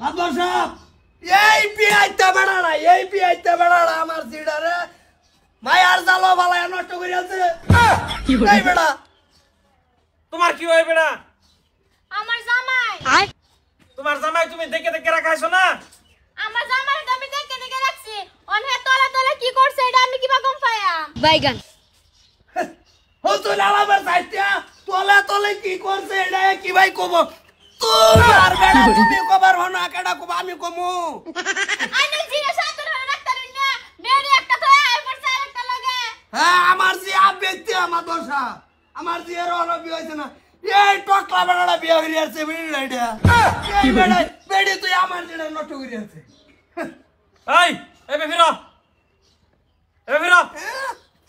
আব্বা সাহেব এই পিয়াইতে বেড়াড়া আমার সিডারে মায়ার জালো বালায় নষ্ট করে আছে এই বেড়া তোমার কি হয় বেড়া আমার জামাই তোমার জামাই তুমি দেখে দেখে রাখাইছো না আমার জামাই তো আমি দেখে দেখে রাখছি অনে তলা তলা কি করছে এটা আমি কিবা কম পায়া বাইগান ও তো লালাবার সাইটিয়া তলা তলে কি করছে এটা কি ভাই কব তোমার বেড়া তুমি কবার হনা কেডা কব আমি কমু আইনে জিরে সাতর হয়ে রাখতারেন না মেরি একটা তো আই পড়ছে আরেকটা লাগে হ্যাঁ আমার জি আবেতে আমার দশা আমার জি এর হলো বিয়ে হইছে না এই টকলা বেড়াটা বিয়ে হইরে আছে বেড়ি রাইডা এই বেড়া বেড়ি তুই আমার জন্য নষ্ট করে আছে এই এবে ফিরো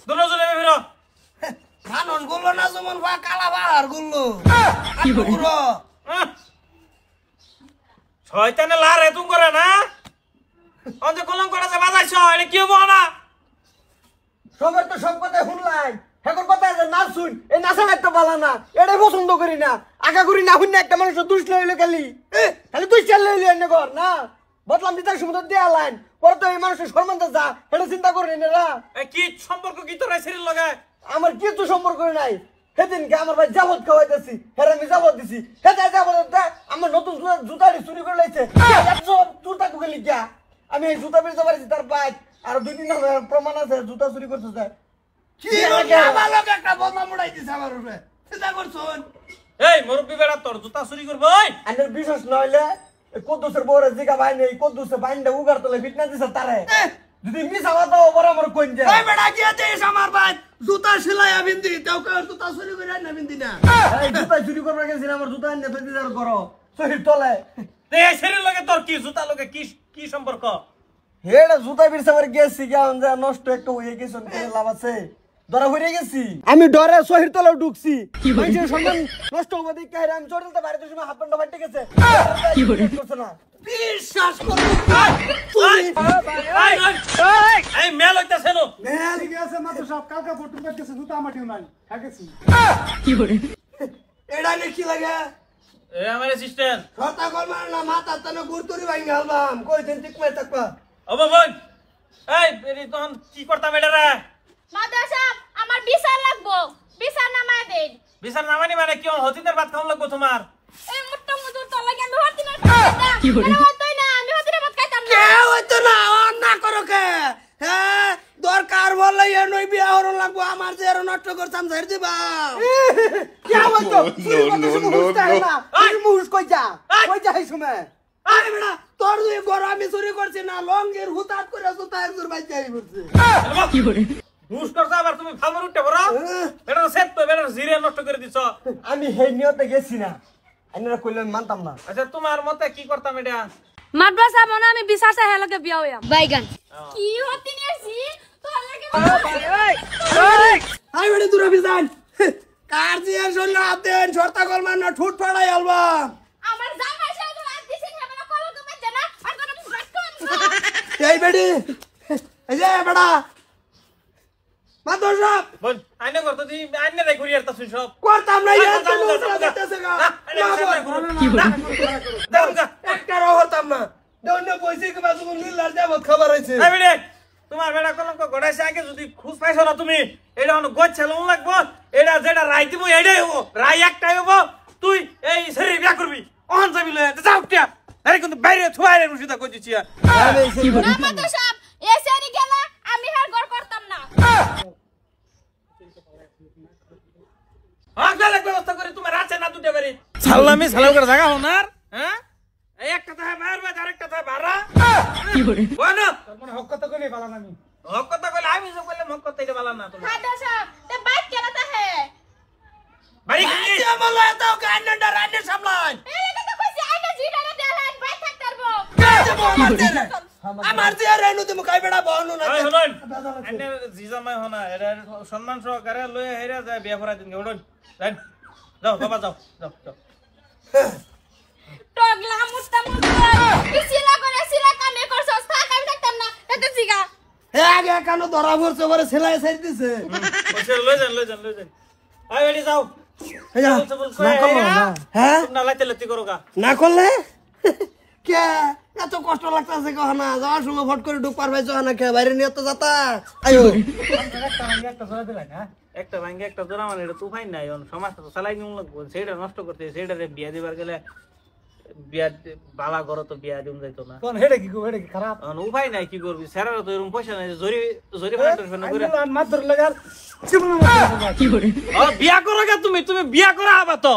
দুজন এবে ফিরো কানন গুলো না যেমন বা কালা বাহার গুলো কি বড় শয়তানে লারে তুমি করে না অন্ত কলম করে যে বাজাইছো এটা কি হবো না সবার তো সব কথা শুনলাই এখন কথা যে নাচ শুন এই নাচা একটা বালা না এটাই পছন্দ করি না আগা করি না শুন একটা মানুষ দুষ লইলো খালি খালি তুই চাল লইলি এনে কর না বদলাম দিতার সমুদ্র দেয়া লাইন পরে তো এই মানুষের সম্বন্ধে যা এটা চিন্তা করি না কি সম্পর্ক কি তোর শরীর লাগে আমার কিছু সম্পর্ক নাই সেদিনকে আমার ভাই যাবত খাওয়াইতেছি হ্যাঁ আমি যাবত দিছি হ্যাঁ যাবত আমার নতুন জুতাটি চুরি করে লাইছে জুতা কুকে লিখা আমি এই জুতা বেচতে পারছি তার বাইক আর 2-3 প্রমাণ আছে জুতা চুরি করতে যায় কি ভালো একটা বদনাম উড়াই দিছে আমার উপরে চিন্তা করছুন এই মুরব্বি বেড়া তোর জুতা চুরি করব ওই আনের বিশ্বাস নইলে কদ্দুসের বড় জিগা ভাই নেই কদ্দুসে বাইন্ডা উগার তলে ফিটনা দিছে তারে যদি মিস আওয়া দাও বড় আমার কোন যায় এই বেটা কি দেশ আমার ভাই জুতা সেলাই বিন্দি তাও কে জুতা চুরি করে না বিন্দি না এই জুতা চুরি করবা গেছিল আমার জুতা এনে ফেলে দিদার করো শরীর তলে এই শরীর লাগে তোর কি জুতা লগে কি সম্পর্ক হেডা জুতা বিরসাবার গেছি গান যা নষ্ট একটা হয়ে গেছে কোন লাভ আছে ধরা হয়ে গেছি আমি ডরে শরীর তলে ঢুকছি মানুষের সম্মান নষ্ট হবে দেখে আমি চড়তে পারি তো সময় হাত পান্ডা ফাটে গেছে কি করছ না বিশ্বাস করো এই মেল হইতাছে নো মেল গেছে মাত্র সব কালকা ফটো করতেছে জুতা আমাটিও নাই থাকেছি এডা কি লাগে এ আমার অ্যাসিস্ট্যান্ট কথা কল মার না মাথা তনে গুরতুরি ভাঙ গালবাম কই দিন ঠিক মে তাকবা ও বোন এই এরি তখন কি করতাম এটা রে মাদার সাহেব আমার বিচার লাগবো বিচার নামায় দেন বিচার নামানি মানে কি হতিনের ভাত খাওয়া লাগবো তোমার এই মোটা মুদুর তো লাগে আমি হতিনের খাইতাম কি বলি হতই না আমি হতিনের ভাত খাইতাম না কে হইতো না অন না করো কে হ্যাঁ দরকার বললে এ নই বিয়া হর লাগবো আমার যে এর নষ্ট করতাম ঝাড় দিবা কি হইতো মুহুস কই যা এই সময় আরে বেটা তোর দুই গরো আমি চুরি করছি না লঙ্গের হুতাত করে জুতা একজোর বাইক যাই করছে কি বলি দুষ করছ আবার তুমি ফামর উঠতে পারো এটা সেট তো বেটা জিরে নষ্ট করে দিছ আমি হেই নিয়তে গেছি না আইনারা কইলে মানতাম না আচ্ছা তোমার মতে কি করতাম এটা মাদ্রাসা মনে আমি বিশ্বাস আছে হেলকে বিয়া হইয়া বাইগান কি হতি নিয়েছি তোর লাগে আই বেটা দূরে বিজান কার দিয়ে শরীর হাত দেন শর্তা কল মার না ঠুট ফাড়াই আলবা আমার জামাই সাহেব রাত দিছেন হবে না কল তুমি জানা আর কোন রাখতাম এই বেডি এই যে বেটা মাদর সাহেব বোন আইনে করতে দি আইনে রে ঘুরি আর তাছুন সব করতাম না ইয়ার জন্য করতেছে গা কি বলি দাঁড়া একটা রহতাম না দন্য পয়সা কে বাজু নীলার যাবত খবর হইছে এই বেডে তোমার বেড়া কলঙ্ক গড়াইছে আগে যদি খুশ পাইছো না তুমি এটা অন গোছ ছেলন লাগবো এটা যেটা রাই দিব এইটাই হবো রাই একটাই হবো তুই এই শরীর বিয়া করবি অহন যাবি লয়ে যাও টিয়া আরে কিন্তু বাইরে থুয়ারে রুশিদা কই দিছি কি বলি মাদার সাহেব এই সেরি গেলা আমি হার ঘর করতাম না আগলা ব্যবস্থা করে তোমার আছে না দুটো বাড়ি সালামি সালাম করে জায়গা হনার হ্যাঁ এই একটা তাহে বাইর বাজ আরেকটা তাহে বারা কি বলি বলো মানে হক কথা কইলে ভালো না আমি হক কথা কইলে আমি সব কইলে মক কথা এটা ভালো না তোমার মাদার সাহেব তে বাইক কেন তাহে বাড়ি কি এই আমলা তো কান্নাটা রান্নে সামলাই এই কথা কইছি আইনা জিডারে দেলান বাইক থাকতারবো আমার যে রেনু তুমি কাই বেড়া বহনু না ওই হলন আন্নে জিজামাই হনা এরা সম্মান সহকারে লয়ে হেরা যায় বিয়া করা দিন হলন যান যাও বাবা যাও যাও যাও টগলা মুস্তা মুস্তা বিসিলা করে সিলা কামে করছস থাক আমি থাকতাম না এত জিগা আগে কেন ধরা পড়ছে পরে সেলাই সাইড দিছে ওসে লয়ে যান আই বেডি যাও না করলে না লাইতে লতি করো গা না করলে কে কষ্ট লাগতেছে কখনা যাওয়ার সময় ফট করে ঢুক পারবে না খেয়ে বাইরে নিয়ে তো যাতা আয়ো একটা জোড়া দিলাই না একটা ভাঙ্গে একটা জোড়া মানে এটা তুফাইন নাই সমাজটা তো চালাই নিয়ে লাগবো সেইটা নষ্ট করতে সেইটারে বিয়া দিবার গেলে বিয়া বালা ঘরে তো বিয়া দিম যাইতো না কোন হেডে কি খারাপ উপায় নাই কি করবি স্যারের তো এরকম পয়সা নাই জরি জরি করে মাত্র লাগার বিয়া করো গা তুমি বিয়া করা হবা তো